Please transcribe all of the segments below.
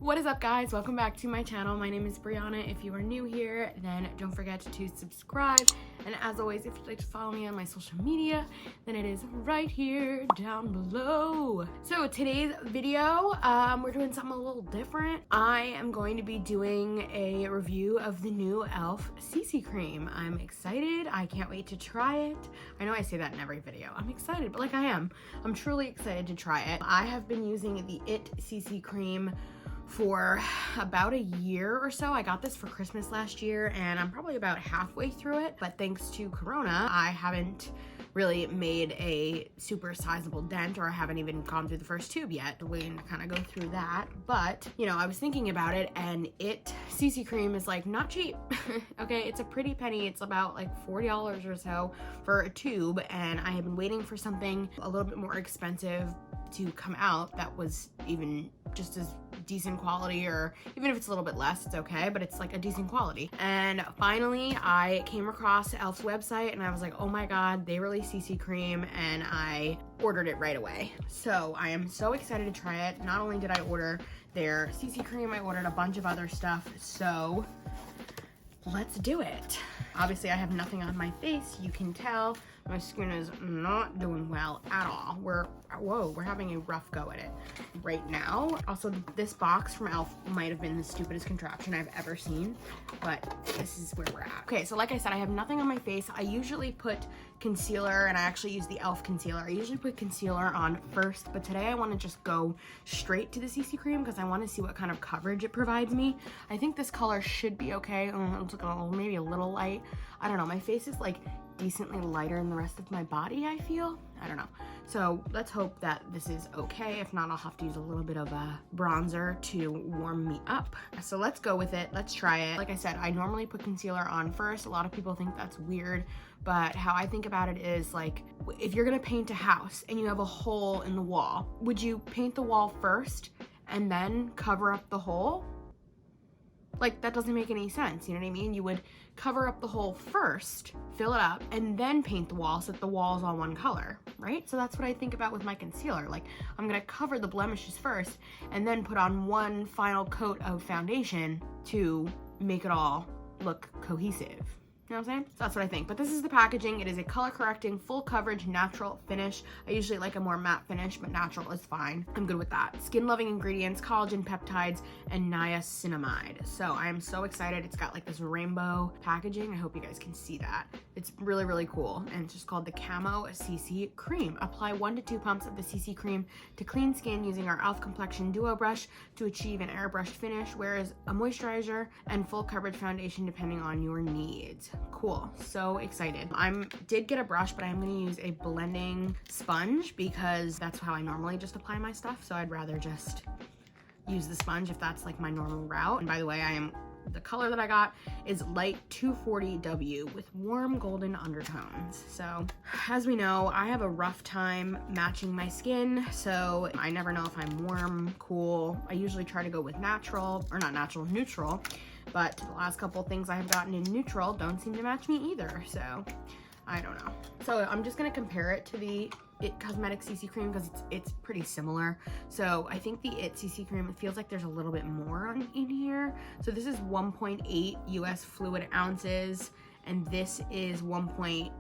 What is up, guys? Welcome back to my channel. My name is Brianna. If you are new here, then don't forget to subscribe. And as always, if you'd like to follow me on my social media, then it is right here down below. So today's video, we're doing something a little different. I am going to be doing a review of the new e.l.f. CC cream. I'm excited. I can't wait to try it. I know I say that in every video. I'm excited, but like I am. I'm truly excited to try it. I have been using the CC cream for about a year or so. I got this for Christmas last year and I'm probably about halfway through it, but thanks to Corona, I haven't really made a super sizable dent, or I haven't even gone through the first tube yet. We're gonna kind of go through that. But, you know, I was thinking about it, and CC cream is like not cheap. Okay, it's a pretty penny. It's about like $40 or so for a tube, and I have been waiting for something a little bit more expensive to come out that was even just as decent quality, or even if it's a little bit less, it's okay, but it's like a decent quality. And finally I came across e.l.f.'s website and I was like, oh my god, they released CC cream, and I ordered it right away. So I am so excited to try it. Not only did I order their CC cream, I ordered a bunch of other stuff, so let's do it. Obviously I have nothing on my face. You can tell my skin is not doing well at all. We're having a rough go at it right now. Also, this box from e.l.f. might have been the stupidest contraption I've ever seen, but this is where we're at. Okay, so like I said, I have nothing on my face. I usually put concealer, and I actually use the e.l.f. concealer. I usually put concealer on first, but today I want to just go straight to the CC cream because I want to see what kind of coverage it provides me. I think this color should be okay. It's like maybe a little light. I don't know. My face is like decently lighter than the rest of my body, I feel. I don't know. So let's hope that this is okay. If not, I'll have to use a little bit of a bronzer to warm me up. So let's go with it. Let's try it. Like I said, I normally put concealer on first. A lot of people think that's weird, but how I think about it is, like, if you're gonna paint a house and you have a hole in the wall, would you paint the wall first and then cover up the hole? Like, that doesn't make any sense, you know what I mean? You would cover up the hole first, fill it up, and then paint the wall so that the wall is all one color, right? So that's what I think about with my concealer. Like, I'm gonna cover the blemishes first and then put on one final coat of foundation to make it all look cohesive. You know what I'm saying? So that's what I think. But this is the packaging. It is a color correcting, full coverage, natural finish. I usually like a more matte finish, but natural is fine. I'm good with that. Skin loving ingredients, collagen peptides, and niacinamide. So I am so excited. It's got like this rainbow packaging. I hope you guys can see that. It's really, really cool. And it's just called the Camo CC cream. Apply 1 to 2 pumps of the CC cream to clean skin using our e.l.f. complexion duo brush to achieve an airbrushed finish, whereas a moisturizer and full coverage foundation depending on your needs. Cool. So excited. Did get a brush, but I'm going to use a blending sponge because that's how I normally just apply my stuff. So I'd rather just use the sponge if that's like my normal route. And by the way, the color that I got is light 240W with warm golden undertones. So as we know, I have a rough time matching my skin, so I never know if I'm warm, cool. I usually try to go with natural, or not natural, neutral, but the last couple things I have gotten in neutral don't seem to match me either, so I don't know. So I'm just gonna compare it to the IT Cosmetics CC cream because it's pretty similar. So I think the IT CC cream, it feels like there's a little bit more in here. So this is 1.8 US fluid ounces, and this is 1.08,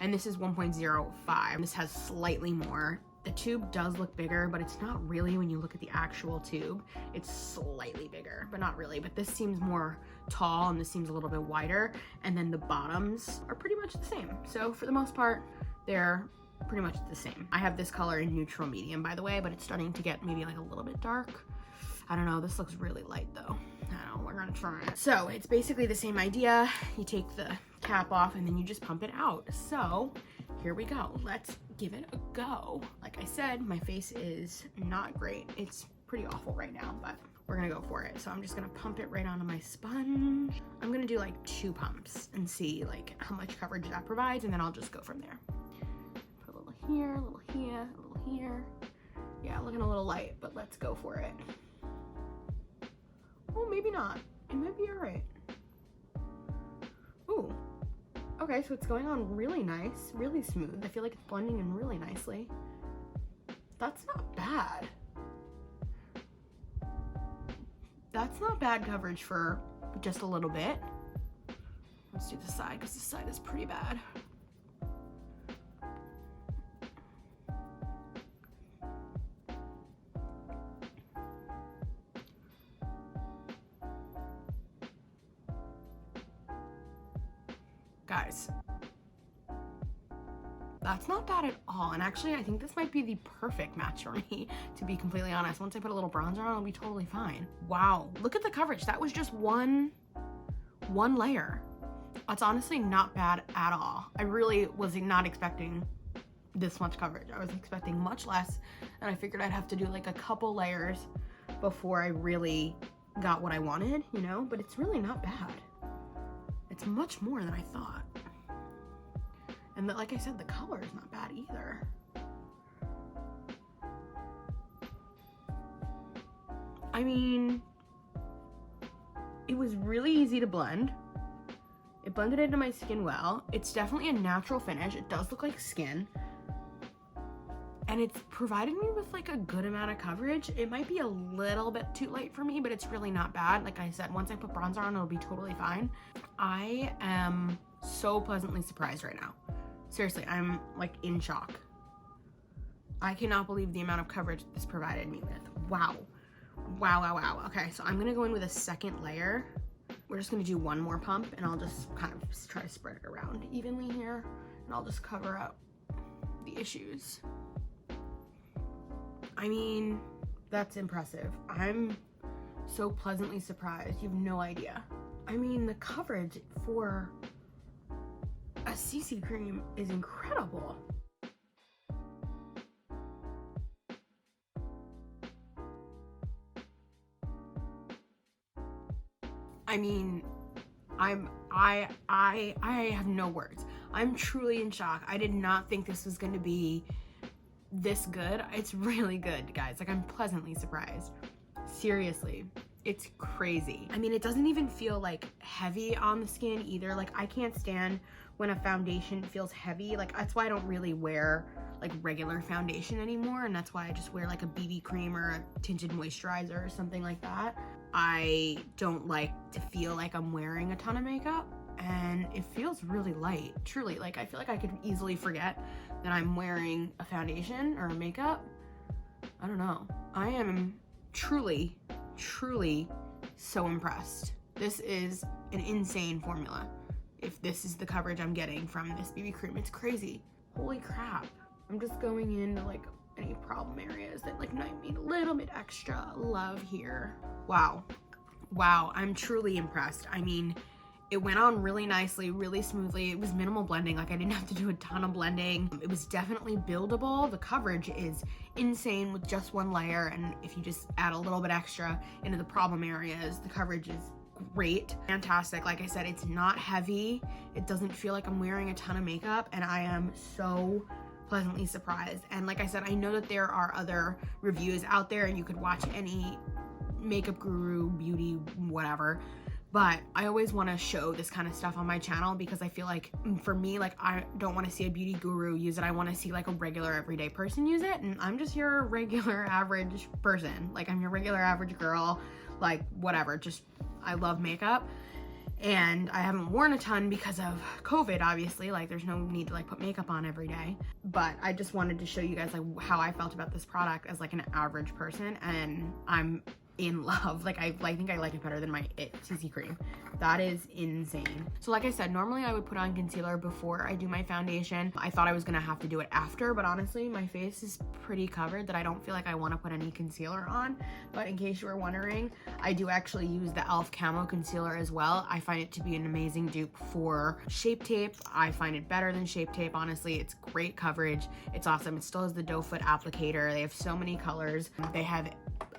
and this is 1.05. This has slightly more. The tube does look bigger, but it's not really when you look at the actual tube. It's slightly bigger, but not really. But this seems more tall and this seems a little bit wider. And then the bottoms are pretty much the same. So for the most part, they're pretty much the same. I have this color in neutral medium, by the way, but it's starting to get maybe like a little bit dark. I don't know, this looks really light though. I don't know, we're gonna try it. So it's basically the same idea. You take the cap off and then you just pump it out. So here we go. Let's give it a go. Like I said, my face is not great. It's pretty awful right now, but we're gonna go for it. So I'm just gonna pump it right onto my sponge. I'm gonna do like 2 pumps and see like how much coverage that provides, and then I'll just go from there. Put a little here, a little here, a little here. Yeah, looking a little light, but let's go for it. Oh, maybe not. It might be all right. Ooh. Okay, so it's going on really nice, really smooth. I feel like it's blending in really nicely. That's not bad. that's not bad coverage for just a little bit. Let's do the side, because the side is pretty bad. Guys, that's not bad at all. And actually, I think this might be the perfect match for me, to be completely honest. Once I put a little bronzer on, it'll be totally fine. Wow, look at the coverage. That was just one layer. That's honestly not bad at all. I really was not expecting this much coverage. I was expecting much less, and I figured I'd have to do like a couple layers before I really got what I wanted, you know? But it's really not bad. It's much more than I thought. And like I said, the color is not bad either. I mean, it was really easy to blend. It blended into my skin well. It's definitely a natural finish. It does look like skin. And it's provided me with like a good amount of coverage. It might be a little bit too light for me, but it's really not bad. Like I said, once I put bronzer on, it'll be totally fine. I am so pleasantly surprised right now. Seriously, I'm like in shock. I cannot believe the amount of coverage this provided me with. Wow. Wow, wow, wow. Okay, so I'm gonna go in with a second layer. We're just gonna do one more pump, and I'll just kind of try to spread it around evenly here, and I'll just cover up the issues. I mean, that's impressive. I'm so pleasantly surprised. You have no idea. I mean, the coverage for a CC cream is incredible. I mean, I have no words. I'm truly in shock. I did not think this was going to be this good. It's really good, guys. Like, I'm pleasantly surprised. Seriously, it's crazy. I mean, it doesn't even feel like heavy on the skin either. Like, I can't stand when a foundation feels heavy. Like, that's why I don't really wear like regular foundation anymore, and that's why I just wear like a BB cream or a tinted moisturizer or something like that. I don't like to feel like I'm wearing a ton of makeup, and it feels really light. Truly, like, I feel like I could easily forget that I'm wearing a foundation or a makeup. I don't know. I am truly so impressed. This is an insane formula. If this is the coverage I'm getting from this BB cream, it's crazy. Holy crap. I'm just going into like any problem areas that like might need a little bit extra love here. Wow. Wow, I'm truly impressed. I mean, it went on really nicely, really smoothly. It was minimal blending. Like, I didn't have to do a ton of blending. It was definitely buildable. The coverage is insane with just one layer, and if you just add a little bit extra into the problem areas, the coverage is great. Fantastic. Like I said, it's not heavy. It doesn't feel like I'm wearing a ton of makeup, and I am so pleasantly surprised. And like I said, I know that there are other reviews out there, and you could watch any makeup guru, beauty, whatever, but I always want to show this kind of stuff on my channel because I feel like, for me, like, I don't want to see a beauty guru use it. I want to see like a regular everyday person use it, and I'm just your regular average person. Like, I'm your regular average girl, like, whatever. Just, I love makeup, and I haven't worn a ton because of COVID, obviously. Like, there's no need to like put makeup on every day, but I just wanted to show you guys like how I felt about this product as like an average person, and I'm in love. Like, I think I like it better than my CC cream. That is insane. So like I said, normally I would put on concealer before I do my foundation. I thought I was gonna have to do it after, but honestly, my face is pretty covered that I don't feel like I want to put any concealer on. But in case you were wondering, I do actually use the e.l.f. Camo Concealer as well. I find it to be an amazing dupe for Shape Tape. I find it better than Shape Tape, honestly. It's great coverage. It's awesome. It still has the doe foot applicator. They have so many colors. They have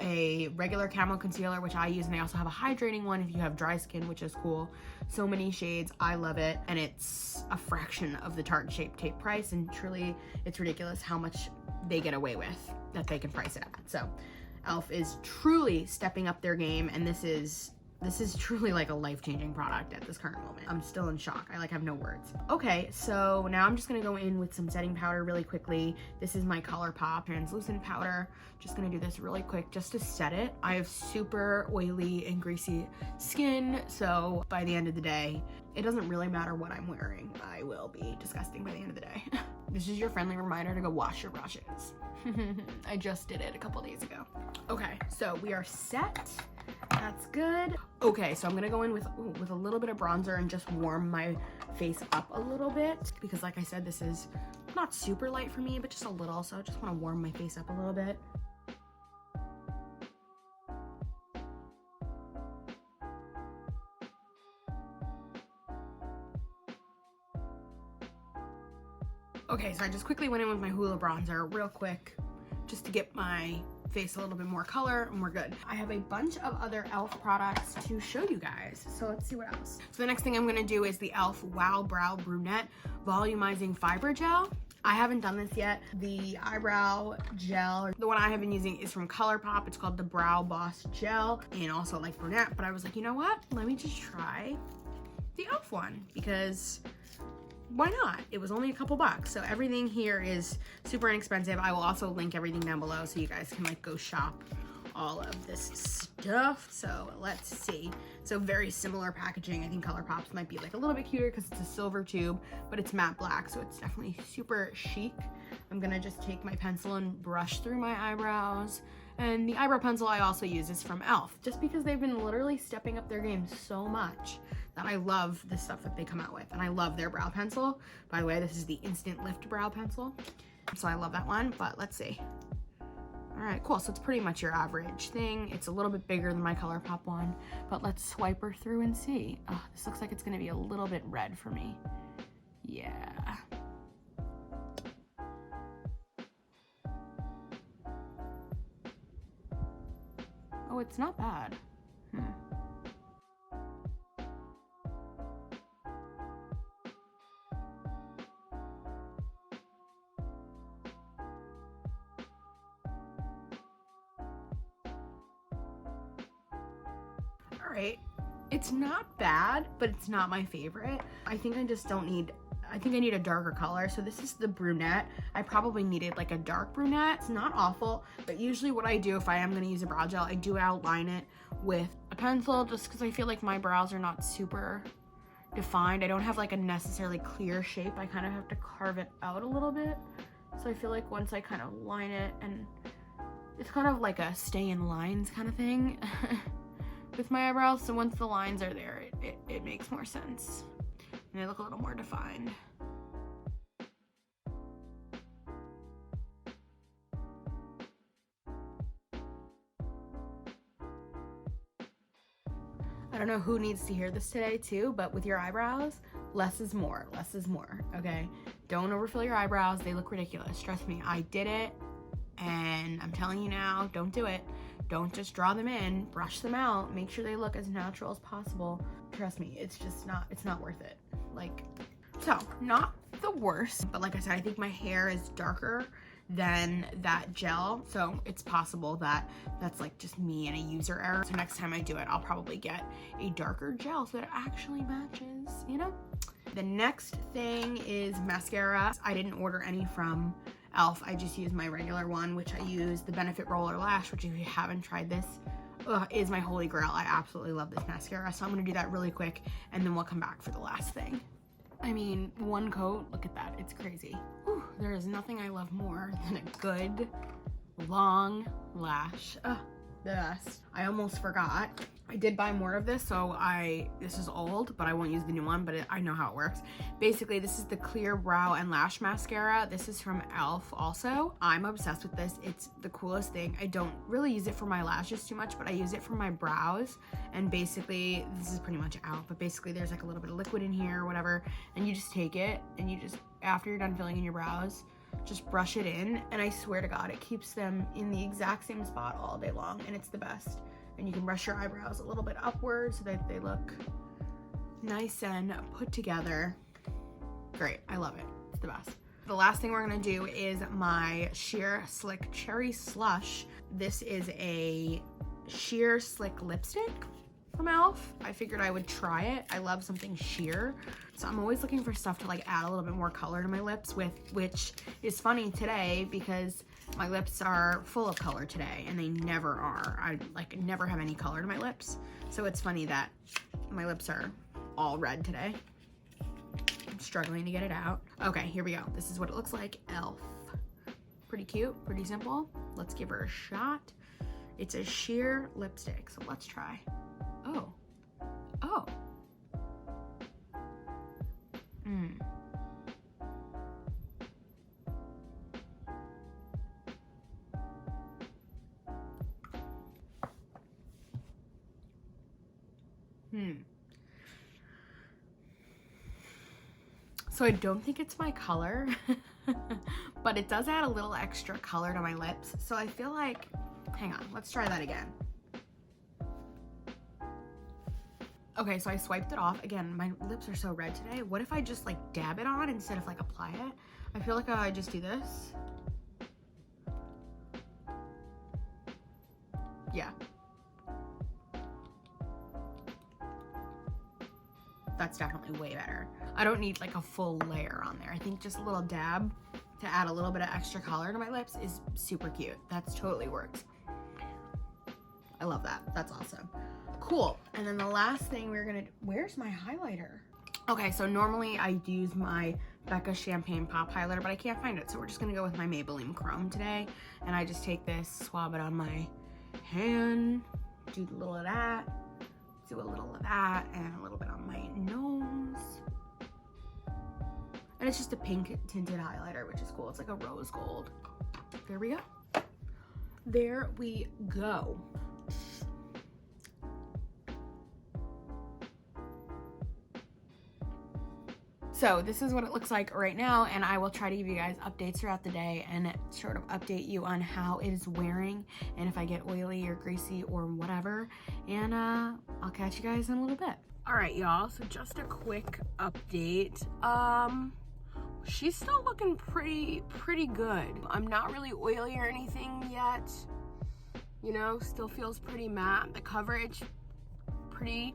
a regular Camo Concealer, which I use, and they also have a hydrating one if you have dry skin, which is cool. So many shades. I love it, and it's a fraction of the Tarte Shape Tape price, and truly, it's ridiculous how much they get away with, that they can price it at. So e.l.f. is truly stepping up their game, and this is This is truly like a life-changing product at this current moment. I'm still in shock. I like have no words. Okay, so now I'm just gonna go in with some setting powder really quickly. This is my ColourPop translucent powder. Just gonna do this really quick just to set it. I have super oily and greasy skin, so by the end of the day, it doesn't really matter what I'm wearing. I will be disgusting by the end of the day. This is your friendly reminder to go wash your brushes. I just did it a couple days ago. Okay, so we are set. That's good. Okay, so I'm gonna go in with a little bit of bronzer and just warm my face up a little bit, because like I said, this is not super light for me, but just a little, so I just want to warm my face up a little bit. Okay, so I just quickly went in with my Hoola bronzer real quick, just to get my face a little bit more color, and we're good. I have a bunch of other e.l.f. products to show you guys, so let's see what else. So the next thing I'm gonna do is the e.l.f. Wow Brow Brunette Volumizing Fiber Gel. I haven't done this yet. The eyebrow gel, the one I have been using is from ColourPop. It's called the Brow Boss Gel, and also like Brunette, but I was like, you know what? Let me just try the e.l.f. one, because why not? It was only a couple bucks. So everything here is super inexpensive. I will also link everything down below so you guys can like go shop all of this stuff. So let's see. So very similar packaging. I think ColourPop's might be like a little bit cuter because it's a silver tube, but it's matte black, so it's definitely super chic. I'm gonna just take my pencil and brush through my eyebrows. And the eyebrow pencil I also use is from e.l.f. just because they've been literally stepping up their game so much that I love the stuff that they come out with. And I love their brow pencil. By the way, this is the Instant Lift Brow Pencil. So I love that one, but let's see. All right, cool. So it's pretty much your average thing. It's a little bit bigger than my ColourPop one, but let's swipe her through and see. Oh, this looks like it's gonna be a little bit red for me. Yeah. Oh, it's not bad. Alright, it's not bad, but it's not my favorite. I think I just don't need, I think I need a darker color. So this is the brunette. I probably needed like a dark brunette. It's not awful, but usually what I do if I am going to use a brow gel, I do outline it with a pencil just because I feel like my brows are not super defined. I don't have like a necessarily clear shape. I kind of have to carve it out a little bit. So I feel like once I kind of line it, and it's kind of like a stay in lines kind of thing with my eyebrows. So once the lines are there, it makes more sense. And they look a little more defined. I don't know who needs to hear this today too, but with your eyebrows, less is more, okay? Don't overfill your eyebrows. They look ridiculous. Trust me, I did it, and I'm telling you now, don't do it. Don't just draw them in, brush them out, make sure they look as natural as possible. Trust me, it's just not, it's not worth it. Like, so not the worst, but like I said, I think my hair is darker than that gel, so it's possible that that's like just me and a user error. So next time I do it, I'll probably get a darker gel so that it actually matches, you know? The next thing is mascara. I didn't order any from e.l.f. I just used my regular one, which I use the Benefit Roller Lash, which if you haven't tried this, is my holy grail. I absolutely love this mascara. So I'm gonna do that really quick, and then we'll come back for the last thing. I mean, one coat, look at that, it's crazy. Whew, there is nothing I love more than a good, long lash. The best. I almost forgot. I did buy more of this, so this is old, but I won't use the new one, but I know how it works. Basically, this is the Clear Brow and Lash Mascara. This is from e.l.f. also. I'm obsessed with this. It's the coolest thing. I don't really use it for my lashes too much, but I use it for my brows. And basically, this is pretty much out, but basically there's like a little bit of liquid in here or whatever, and you just take it, and you just, after you're done filling in your brows, just brush it in, and I swear to God, it keeps them in the exact same spot all day long, and it's the best. And you can brush your eyebrows a little bit upwards so that they look nice and put together. Great, I love it, it's the best. The last thing we're gonna do is my Sheer Slick Cherry Slush. This is a sheer slick lipstick. from e.l.f. I figured I would try it. I love something sheer. So I'm always looking for stuff to like add a little bit more color to my lips with, which is funny today because my lips are full of color today and they never are. I like never have any color to my lips. So it's funny that my lips are all red today. I'm struggling to get it out. Okay, here we go. This is what it looks like, e.l.f. Pretty cute, pretty simple. Let's give her a shot. It's a sheer lipstick, so let's try. Oh. Oh. So I don't think it's my color, but it does add a little extra color to my lips. So I feel like, hang on, let's try that again. Okay, so I swiped it off. Again, my lips are so red today. What if I just like dab it on instead of like apply it? I feel like I just do this. Yeah. That's definitely way better. I don't need like a full layer on there. I think just a little dab to add a little bit of extra color to my lips is super cute. That's totally works. I love that. That's awesome. Cool. And then the last thing we're gonna do, where's my highlighter? Okay, so normally I use my Becca Champagne Pop Highlighter, but I can't find it. So we're just gonna go with my Maybelline Chrome today. And I just take this, swab it on my hand, do a little of that, do a little of that, and a little bit on my nose. And it's just a pink tinted highlighter, which is cool. It's like a rose gold. There we go. There we go. So this is what it looks like right now, and I will try to give you guys updates throughout the day and sort of update you on how it is wearing and if I get oily or greasy or whatever. And I'll catch you guys in a little bit. All right, y'all, so just a quick update. She's still looking pretty good. I'm not really oily or anything yet. You know, still feels pretty matte. The coverage, pretty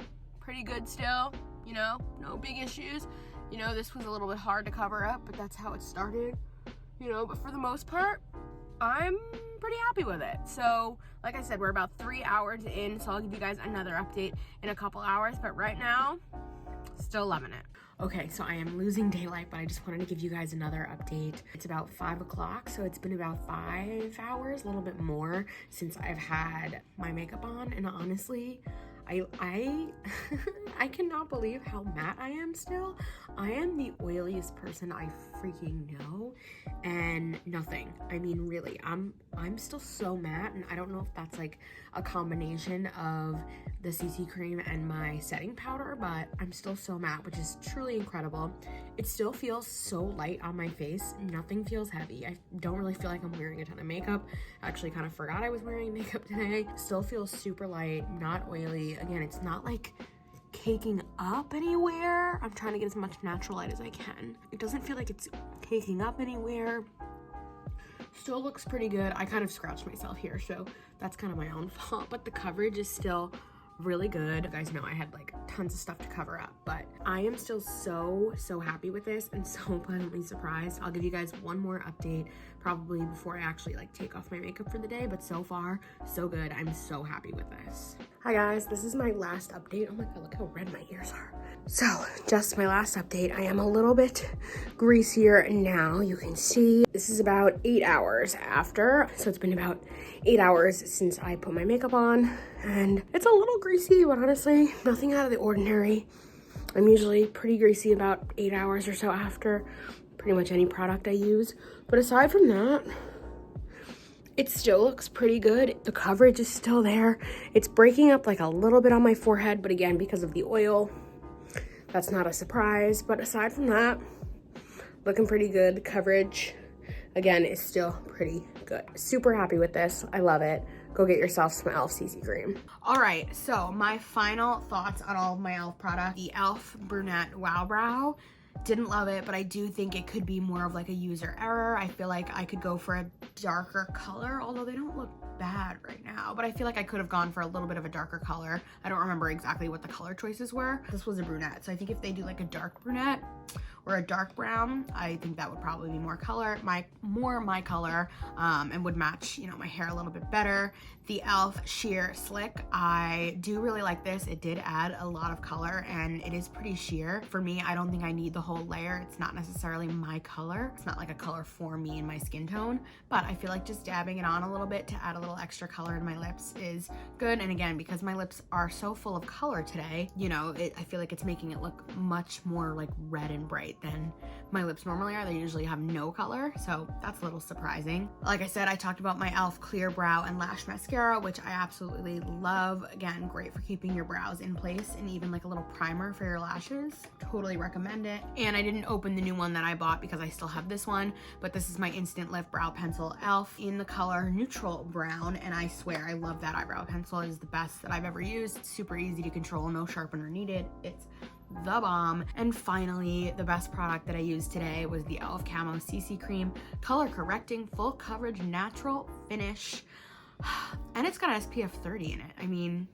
good still, you know, no big issues. You know, this was a little bit hard to cover up, but that's how it started, you know, but for the most part, I'm pretty happy with it. So, like I said, we're about 3 hours in, so I'll give you guys another update in a couple hours, but right now, still loving it. Okay, so I am losing daylight, but I just wanted to give you guys another update. It's about 5 o'clock, so it's been about 5 hours, a little bit more, since I've had my makeup on, and honestly, I cannot believe how matte I am still. I am the oiliest person I freaking know, and nothing. I mean, really, I'm still so matte, and I don't know if that's like a combination of the CC cream and my setting powder, but I'm still so matte, which is truly incredible. It still feels so light on my face. Nothing feels heavy. I don't really feel like I'm wearing a ton of makeup. I actually kind of forgot I was wearing makeup today. Still feels super light, not oily. Again, it's not like caking up anywhere. I'm trying to get as much natural light as I can. It doesn't feel like it's caking up anywhere. Still looks pretty good. I kind of scratched myself here, so that's kind of my own fault, but the coverage is still really good. You guys know I had like tons of stuff to cover up, but I am still so happy with this and so pleasantly surprised. I'll give you guys one more update probably before I actually like take off my makeup for the day, but so far so good. I'm so happy with this. Hi guys, this is my last update. Oh my god, look how red my ears are. So just my last update. I am a little bit greasier now. You can see this is about 8 hours after, so it's been about 8 hours since I put my makeup on, and it's a little greasy, but honestly nothing out of the ordinary. I'm usually pretty greasy about 8 hours or so after pretty much any product I use, but aside from that, it still looks pretty good. The coverage is still there. It's breaking up like a little bit on my forehead, but again, because of the oil, that's not a surprise. But aside from that, looking pretty good. The coverage, again, is still pretty good. Super happy with this. I love it. Go get yourself some e.l.f. CC cream. All right, so my final thoughts on all of my e.l.f. products. The e.l.f. Brunette Wow Brow Didn't love it, but I do think it could be more of like a user error. I feel like I could go for a darker color, although they don't look bad right now, but I feel like I could have gone for a little bit of a darker color. I don't remember exactly what the color choices were. This was a brunette, so I think if they do like a dark brunette or a dark brown, I think that would probably be more my color, and would match, you know, my hair a little bit better. The e.l.f. Sheer Slick, I do really like this. It did add a lot of color and it is pretty sheer. For me, I don't think I need the whole layer. It's not necessarily my color. It's not like a color for me and my skin tone, but I feel like just dabbing it on a little bit to add a little extra color in my lips is good. And again, because my lips are so full of color today, you know, I feel like it's making it look much more like red and bright than my lips normally are. They usually have no color, so that's a little surprising. Like I said, I talked about my e.l.f. Clear Brow and Lash Mascara, which I absolutely love. Again, great for keeping your brows in place and even like a little primer for your lashes. Totally recommend it. And I didn't open the new one that I bought because I still have this one, but this is my Instant Lift Brow Pencil e.l.f. in the color Neutral Brown, and I swear I love that eyebrow pencil. It is the best that I've ever used. It's super easy to control, no sharpener needed. It's the bomb. And finally, the best product that I used today was the e.l.f. Camo CC Cream, color correcting, full coverage, natural finish, and it's got SPF 30 in it. I mean,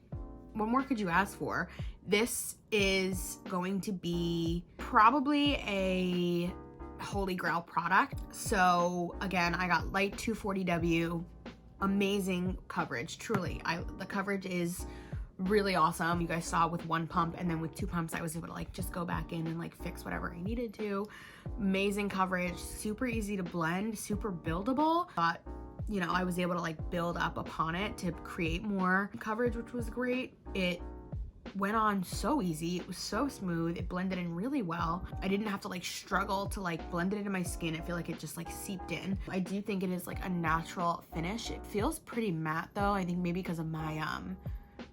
what more could you ask for? This is going to be probably a holy grail product. So again, I got light 240W, amazing coverage, truly. The coverage is really awesome. You guys saw with one pump, and then with 2 pumps I was able to like just go back in and like fix whatever I needed to. Amazing coverage, super easy to blend, super buildable. But you know, I was able to like build up upon it to create more coverage, which was great. It went on so easy. It was so smooth. It blended in really well. I didn't have to like struggle to like blend it into my skin. I feel like it just like seeped in. I do think it is like a natural finish. It feels pretty matte though. I think maybe because of my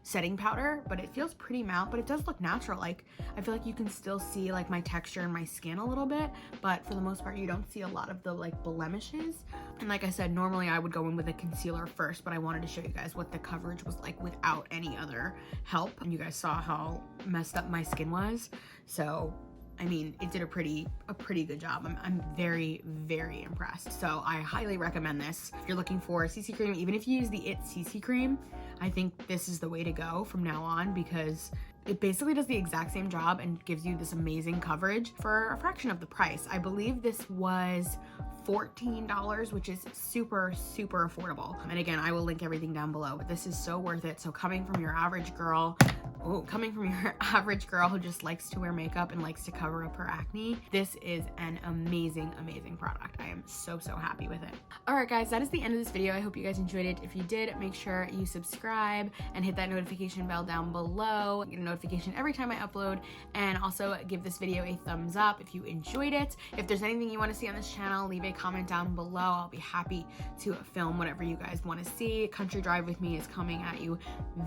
setting powder, but it feels pretty matte, but it does look natural. Like I feel like you can still see like my texture in my skin a little bit, but for the most part you don't see a lot of the like blemishes. And like I said, normally I would go in with a concealer first, but I wanted to show you guys what the coverage was like without any other help. And you guys saw how messed up my skin was, so I mean, it did a pretty good job. I'm very, very impressed. So I highly recommend this. If you're looking for a CC cream, even if you use the IT CC cream, I think this is the way to go from now on, because it basically does the exact same job and gives you this amazing coverage for a fraction of the price. I believe this was $14, which is super, super affordable. And again, I will link everything down below, but this is so worth it. So coming from your average girl, who just likes to wear makeup and likes to cover up her acne, this is an amazing, amazing product. I am so, so happy with it. All right, guys, that is the end of this video. I hope you guys enjoyed it. If you did, make sure you subscribe and hit that notification bell down below. Get a notification every time I upload, and also give this video a thumbs up if you enjoyed it. If there's anything you want to see on this channel, leave a comment down below. I'll be happy to film whatever you guys want to see. Country Drive with Me is coming at you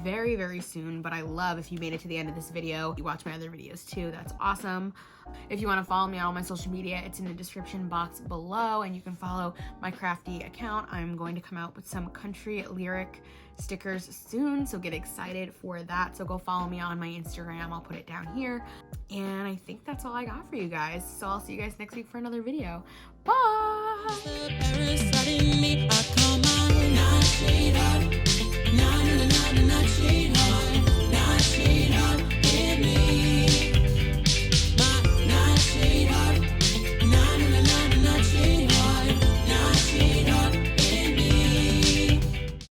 very, very soon, but I love if you made it to the end of this video. You watch my other videos too. That's awesome. If you want to follow me on all my social media, it's in the description box below, and you can follow my Crafty account. I'm going to come out with some country lyric stickers soon, so get excited for that. So go follow me on my Instagram. I'll put it down here. And I think that's all I got for you guys. So I'll see you guys next week for another video. Bye!